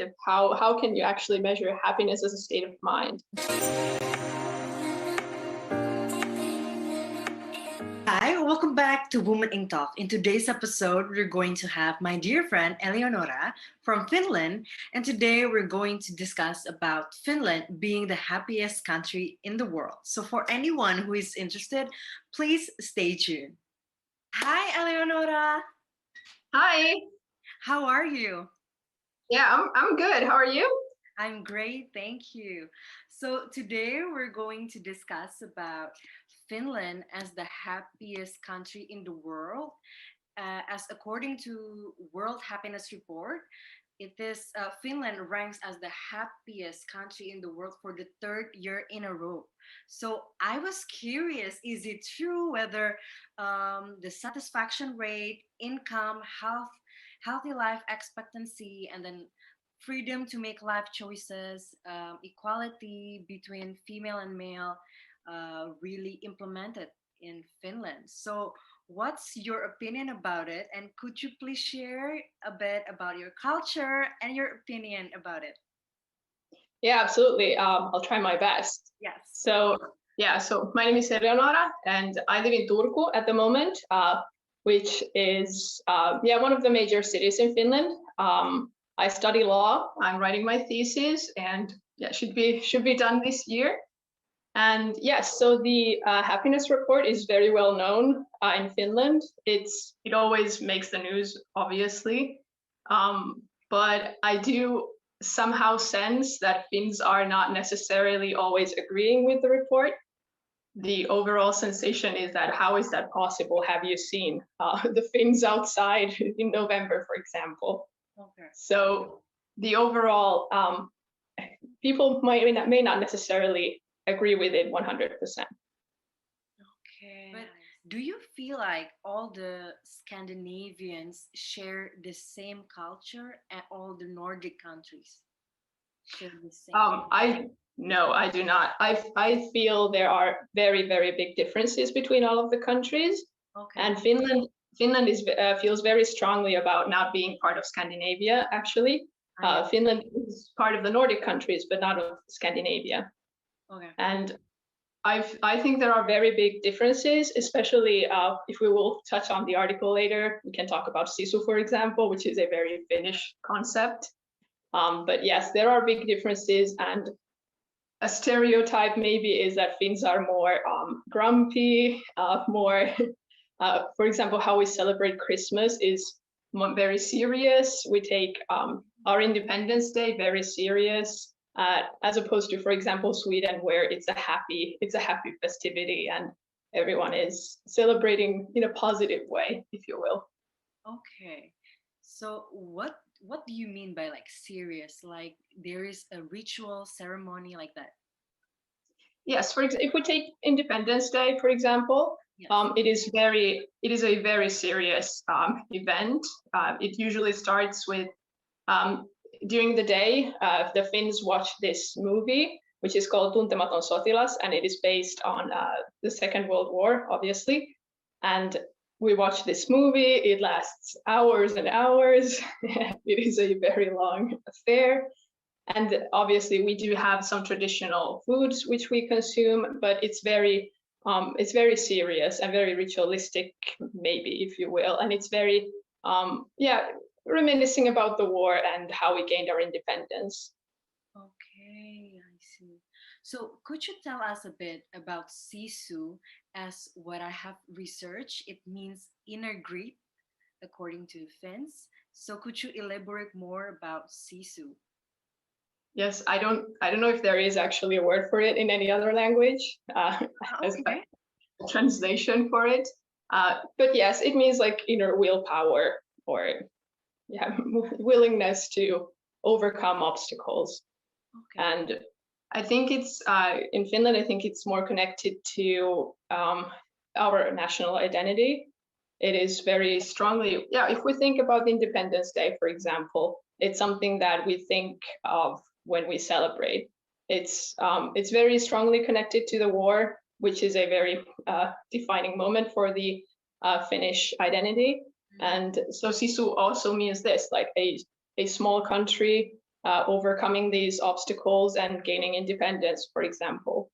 perspective, how can you actually measure happiness as a state of mind? Hi, welcome back to Women Inc. Talk. In today's episode, we're going to have my dear friend Eleonora from Finland, and today we're going to discuss about Finland being the happiest country in the world. So for anyone who is interested, please stay tuned. Hi, Eleonora. Hi. How are you? Yeah, I'm good. How are you? I'm great, thank you. So today we're going to discuss about Finland as the happiest country in the world. As according to World Happiness Report, it is Finland ranks as the happiest country in the world for the third year in a row. So I was curious, is it true whether the satisfaction rate, income, healthy life expectancy, and then freedom to make life choices, equality between female and male, really implemented in Finland. So, what's your opinion about it? And could you please share a bit about your culture and your opinion about it? Yeah, absolutely. I'll try my best. Yes. So my name is Eleonora, and I live in Turku at the moment, which is one of the major cities in Finland. I study law. I'm writing my thesis, and should be done this year. And yes, so the happiness report is very well known in Finland. It always makes the news, obviously, but I do somehow sense that Finns are not necessarily always agreeing with the report. The overall sensation is that how is that possible? Have you seen the Finns outside in November, for example? Okay. So the overall people may not necessarily agree with it 100%. Okay. But do you feel like all the Scandinavians share the same culture and all the Nordic countries share the same? No, I do not. I feel there are very, very big differences between all of the countries. Okay. And Finland feels very strongly about not being part of Scandinavia, actually. Finland is part of the Nordic countries, but not of Scandinavia. Okay. And I think there are very big differences, especially if we will touch on the article later. We can talk about sisu, for example, which is a very Finnish concept. But yes, there are big differences, and a stereotype maybe is that Finns are more grumpy, more, for example, how we celebrate Christmas is very serious. We take our Independence Day very serious. As opposed to, for example, Sweden, where it's a happy festivity and everyone is celebrating in a positive way, if you will. Okay, so what do you mean by like serious? Like there is a ritual ceremony like that? Yes, if we take Independence Day, for example, yes. It is a very serious event. It usually starts with during the day, the Finns watch this movie, which is called Tuntematon sotilas, and it is based on the Second World War, obviously. And we watch this movie. It lasts hours and hours. It is a very long affair. And obviously, we do have some traditional foods which we consume, but it's very serious and very ritualistic, maybe, if you will. And it's very, reminiscing about the war and how we gained our independence. Okay, I see. So could you tell us a bit about sisu? As what I have researched, it means inner grief, according to Finns. So could you elaborate more about sisu? Yes, I don't know if there is actually a word for it in any other language as a translation for it. But yes, it means like inner willpower or willingness to overcome obstacles. Okay. And I think it's in Finland, I think it's more connected to our national identity. It is very strongly, if we think about Independence Day, for example, it's something that we think of when we celebrate. It's very strongly connected to the war, which is a very defining moment for the Finnish identity. And so sisu also means this, like a small country overcoming these obstacles and gaining independence, for example.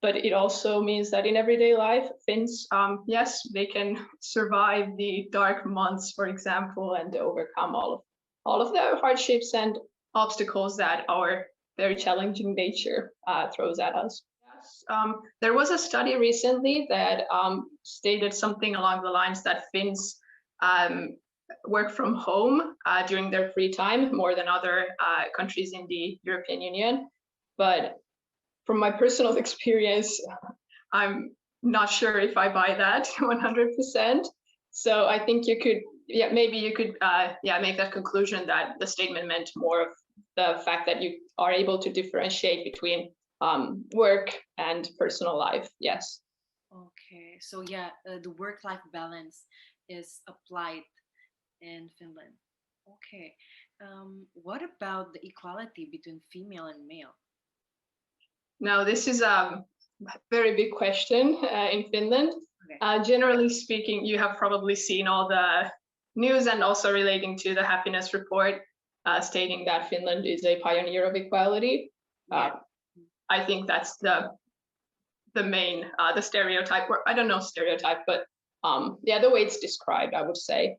But it also means that in everyday life, Finns, yes, they can survive the dark months, for example, and overcome all of the hardships and obstacles that our very challenging nature throws at us. Yes, there was a study recently that stated something along the lines that Finns work from home during their free time more than other countries in the European Union. But from my personal experience, I'm not sure if I buy that 100%. So I think you could, maybe you could, make that conclusion that the statement meant more of the fact that you are able to differentiate between work and personal life. Yes. Okay, so yeah, the work-life balance is applied in Finland. Okay, what about the equality between female and male? Now, this is a very big question in Finland. Okay. Generally speaking, you have probably seen all the news and also relating to the happiness report stating that Finland is a pioneer of equality. Yeah. I think that's the main, the stereotype, or I don't know stereotype, but the way it's described, I would say.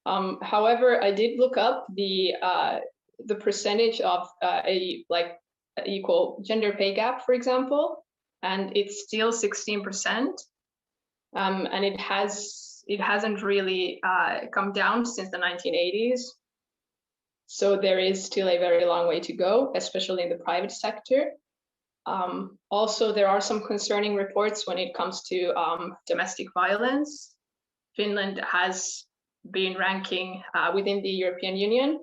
However, I did look up the percentage of equal gender pay gap, for example, and it's still 16%, and it hasn't really come down since the 1980s. So there is still a very long way to go, especially in the private sector. Also, there are some concerning reports when it comes to domestic violence. Finland has been ranking within the European Union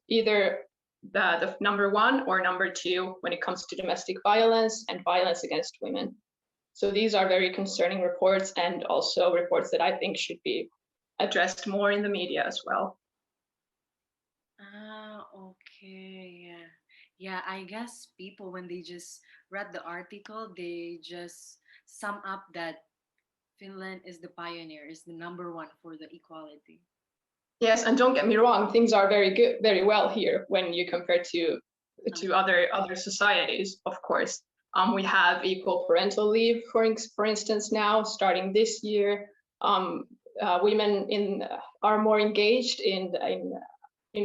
either the number 1 or number 2 when it comes to domestic violence and violence against women. So these are very concerning reports, and also reports that I think should be addressed more in the media as well. Okay, yeah. Yeah, I guess people, when they just read the article, they just sum up that Finland is the pioneer, is the number 1 for the equality. Yes, and don't get me wrong, things are very good, very well here when you compare to other societies, of course. We have equal parental leave, for instance, now starting this year. Women are more engaged in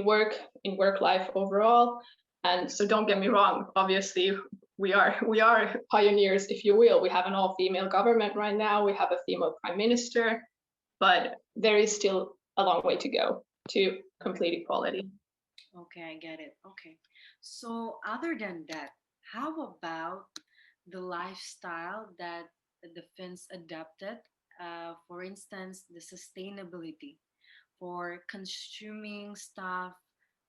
work life overall, and so don't get me wrong. Obviously, we are pioneers, if you will. We have an all-female government right now. We have a female prime minister, but there is still a long way to go to complete equality. Okay, I get it. Okay. So other than that, how about the lifestyle that the Finns adopted? For instance, the sustainability for consuming stuff.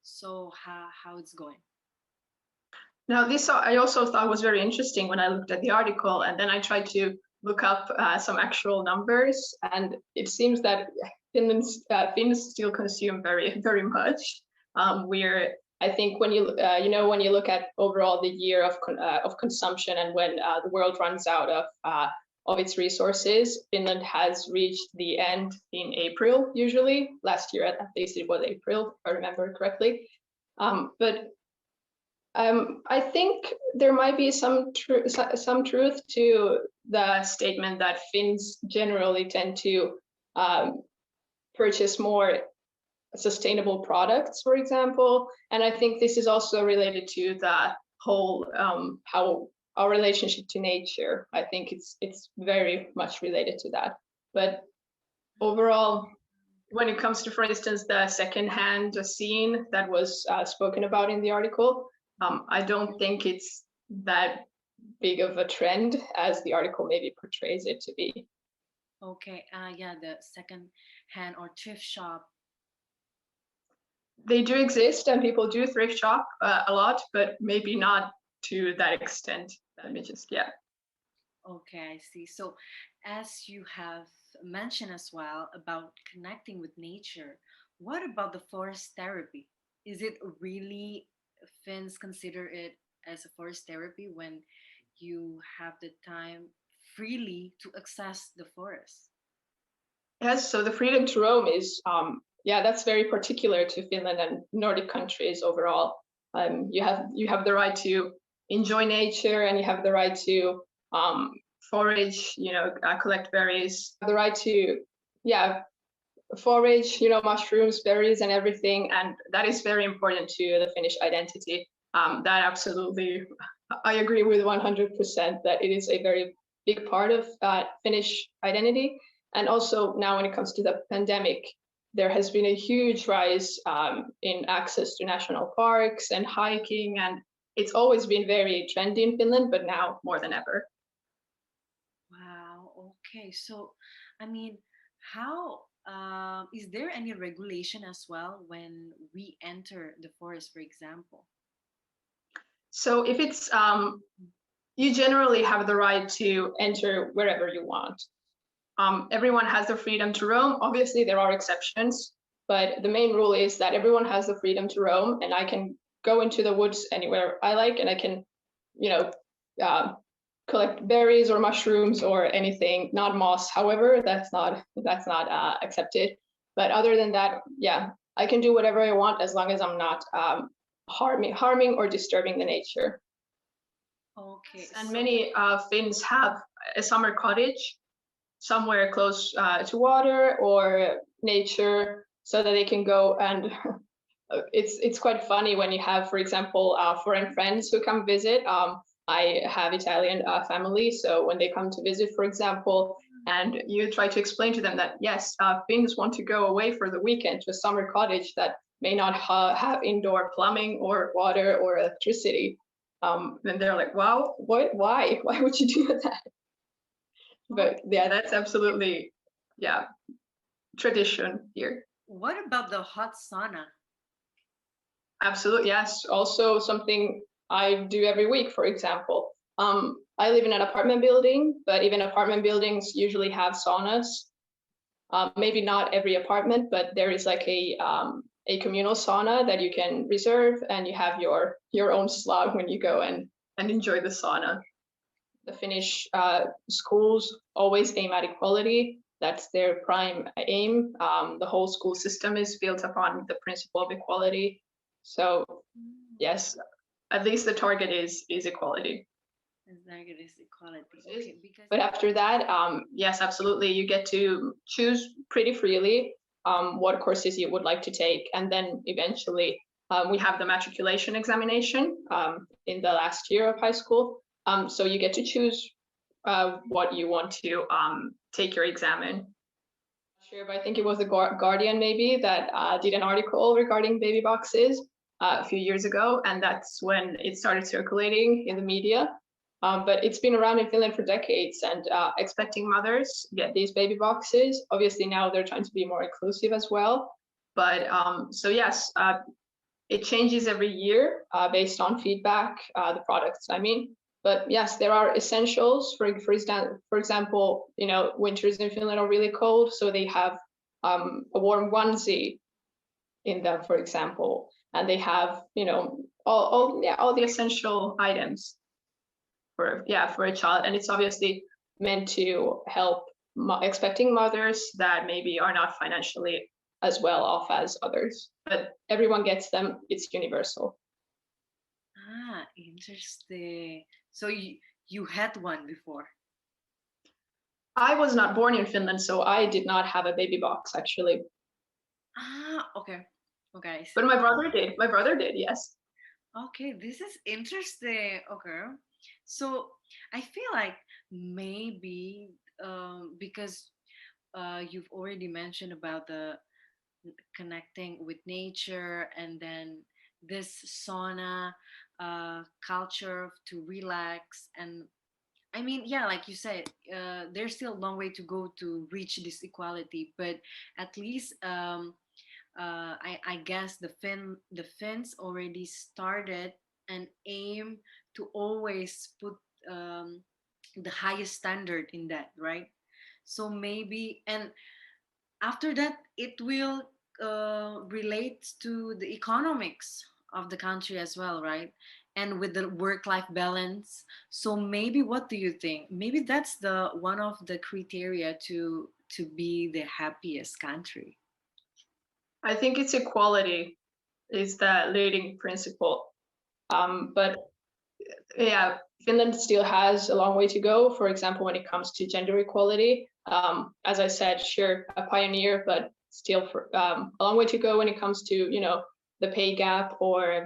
So how it's going? Now, this I also thought was very interesting when I looked at the article, and then I tried to look up some actual numbers, and it seems that Finns still consume very, very much. I think when you when you look at overall the year of consumption, and when the world runs out of its resources, Finland has reached the end in April. Usually, last year at least it was April, if I remember correctly. But I think there might be some truth to the statement that Finns generally tend to purchase more sustainable products, for example. And I think this is also related to the whole how our relationship to nature. I think it's very much related to that. But overall, when it comes to, for instance, the secondhand scene that was spoken about in the article, I don't think it's that big of a trend as the article maybe portrays it to be. Okay, yeah, the second hand or thrift shop. They do exist, and people do thrift shop a lot, but maybe not to that extent. Let me just, Okay, I see. So as you have mentioned as well about connecting with nature, what about the forest therapy? Is it really, Finns consider it as a forest therapy when you have the time freely to access the forest? Yes, so the freedom to roam is, that's very particular to Finland and Nordic countries overall. You have the right to enjoy nature, and you have the right to forage, collect berries, the right to, forage, mushrooms, berries, and everything. And that is very important to the Finnish identity. That absolutely, I agree with 100% that it is a very big part of Finnish identity. And also now when it comes to the pandemic, there has been a huge rise in access to national parks and hiking, and it's always been very trendy in Finland, but now more than ever. Wow. Okay. So, I mean, how is there any regulation as well when we enter the forest, for example? So if it's you generally have the right to enter wherever you want. Everyone has the freedom to roam. Obviously, there are exceptions, but the main rule is that everyone has the freedom to roam, and I can go into the woods anywhere I like, and I can, collect berries or mushrooms or anything, not moss. However, that's not accepted. But other than that, yeah, I can do whatever I want as long as I'm not harming or disturbing the nature. Okay. And many Finns have a summer cottage somewhere close to water or nature, so that they can go. And it's quite funny when you have, for example, foreign friends who come visit. I have Italian family, so when they come to visit, for example, and you try to explain to them that yes, Finns want to go away for the weekend to a summer cottage that may not have indoor plumbing or water or electricity, then they're like, wow, what? Why would you do that? But yeah, that's absolutely, tradition here. What about the hot sauna? Absolutely, yes. Also something I do every week, for example. I live in an apartment building, but even apartment buildings usually have saunas. Maybe not every apartment, but there is like a communal sauna that you can reserve, and you have your own slot when you go and enjoy the sauna. The Finnish schools always aim at equality. That's their prime aim. The whole school system is built upon the principle of equality. So yes, at least the target is equality. The target is equality. Okay, because But after that, yes, absolutely, you get to choose pretty freely what courses you would like to take, and then eventually we have the matriculation examination in the last year of high school. So you get to choose what you want to take your exam in. Sure, but I think it was the Guardian maybe that did an article regarding baby boxes a few years ago, and that's when it started circulating in the media. But it's been around in Finland for decades, and expecting mothers get these baby boxes. Obviously now they're trying to be more inclusive as well. But so yes, it changes every year based on feedback, the products, I mean. But yes, there are essentials. For example, winters in Finland are really cold, so they have a warm onesie in them, for example, and they have all the essential items for a child, and it's obviously meant to help expecting mothers that maybe are not financially as well off as others, but everyone gets them. It's universal. Interesting. So you had one before? I was not born in Finland, so I did not have a baby box actually. Okay. Okay. But my brother did. My brother did, yes. Okay, this is interesting. Okay. So I feel like maybe because you've already mentioned about the connecting with nature, and then this sauna culture to relax. And I mean, yeah, like you said, there's still a long way to go to reach this equality, but at least I guess the Finns already started an aim to always put the highest standard in that, right? So maybe, and after that, it will relate to the economics of the country as well, right? And with the work-life balance. So maybe, what do you think? Maybe that's the one of the criteria to be the happiest country. I think it's equality is the leading principle. But yeah, Finland still has a long way to go. For example, when it comes to gender equality, as I said, sure, a pioneer, but still a long way to go when it comes to, you know, the pay gap or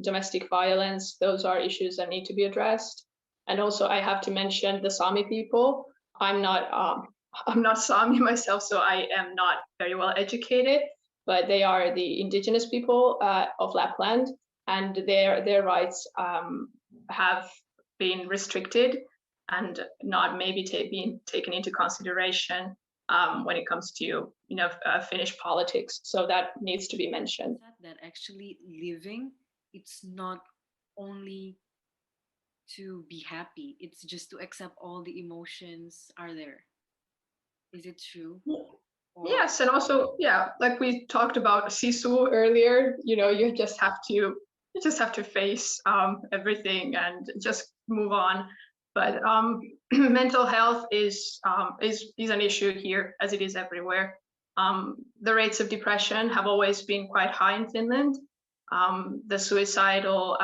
domestic violence. Those are issues that need to be addressed. And also, I have to mention the Sami people. I'm not Sami myself, so I am not very well educated, but they are the indigenous people of Lapland, and their rights have been restricted and not maybe being taken into consideration when it comes to, you know, Finnish politics. So that needs to be mentioned. That actually living, it's not only to be happy, it's just to accept all the emotions are there. Is it true? Or... Yes, and also, yeah, like we talked about Sisu earlier, you know, you just have to face everything and just move on. But mental health is an issue here, as it is everywhere. The rates of depression have always been quite high in Finland. The suicidal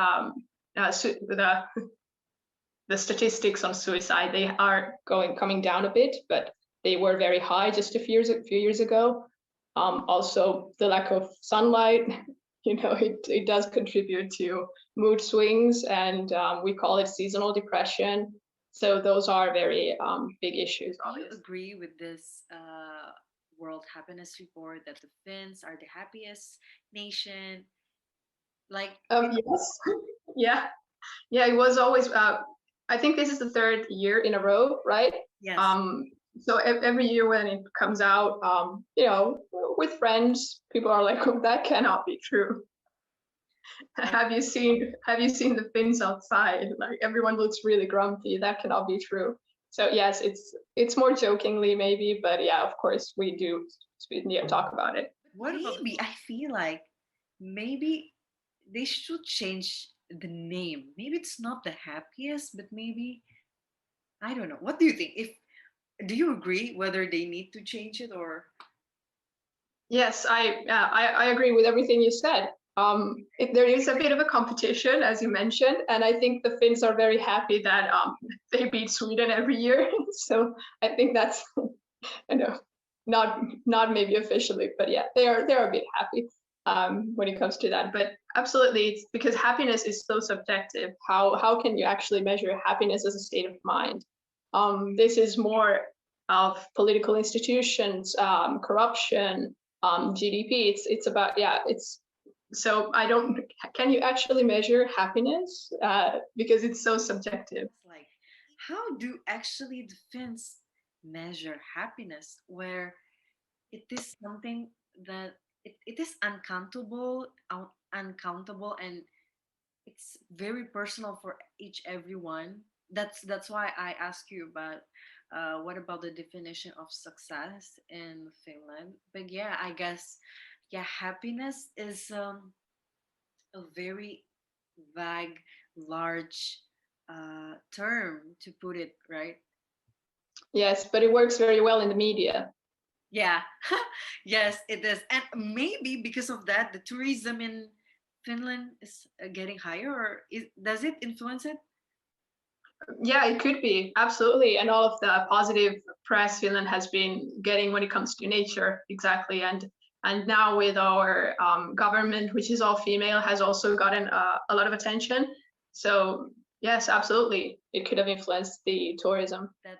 the statistics on suicide, they are coming down a bit, but they were very high just a few years ago. Also, the lack of sunlight, you know, it does contribute to mood swings, and we call it seasonal depression. So those are very big issues. Do you agree with this World Happiness Report that the Finns are the happiest nation? Like, yes, yeah, it was always. I think this is the third year in a row, right? Yes. So every year when it comes out, you know, with friends, people are like, "Oh, that cannot be true." Have you seen the Finns outside? Like everyone looks really grumpy. That cannot be true. So yes, it's more jokingly maybe, but yeah, of course we do talk about it. Maybe I feel like maybe they should change the name. Maybe it's not the happiest, but maybe I don't know. What do you think? Do you agree whether they need to change it or? Yes, I agree with everything you said. There is a bit of a competition, as you mentioned, and I think the Finns are very happy that they beat Sweden every year. So I think that's, you know, not maybe officially, but yeah, they're a bit happy when it comes to that. But absolutely, it's because happiness is so subjective. How can you actually measure happiness as a state of mind? This is more of political institutions, corruption, GDP. It's about, yeah, it's, so I don't, can you actually measure happiness? Because it's so subjective. Like, how do actually the Finns measure happiness, where it is something that it is uncountable, and it's very personal for everyone. That's why I ask you about what about the definition of success in Finland. But yeah, I guess, yeah, happiness is a very vague, large term to put it, right? Yes, but it works very well in the media. Yeah, yes, it does. And maybe because of that, the tourism in Finland is getting higher, or does it influence it? Yeah, it could be, absolutely. And all of the positive press Finland has been getting when it comes to nature, exactly. And now with our government, which is all female, has also gotten a lot of attention. So yes, absolutely, it could have influenced the tourism. That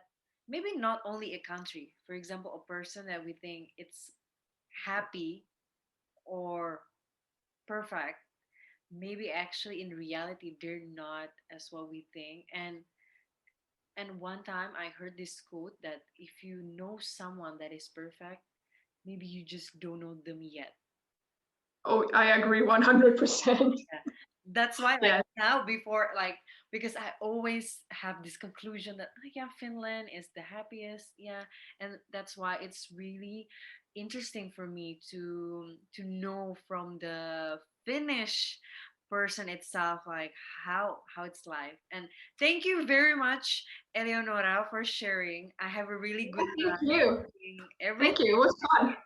maybe not only a country, for example, a person that we think it's happy or perfect, maybe actually in reality they're not as what we think. And one time I heard this quote that if you know someone that is perfect, maybe you just don't know them yet. Oh, I agree 100%. Yeah. That's why, like, Yeah. now, before, like, because I always have this conclusion that, oh, yeah, Finland is the happiest, yeah, and that's why it's really interesting for me to know from the Finnish person itself, like how it's like. And thank you very much, Eleonora, for sharing. I have a really good Thank time you. everything. Thank you. It was fun.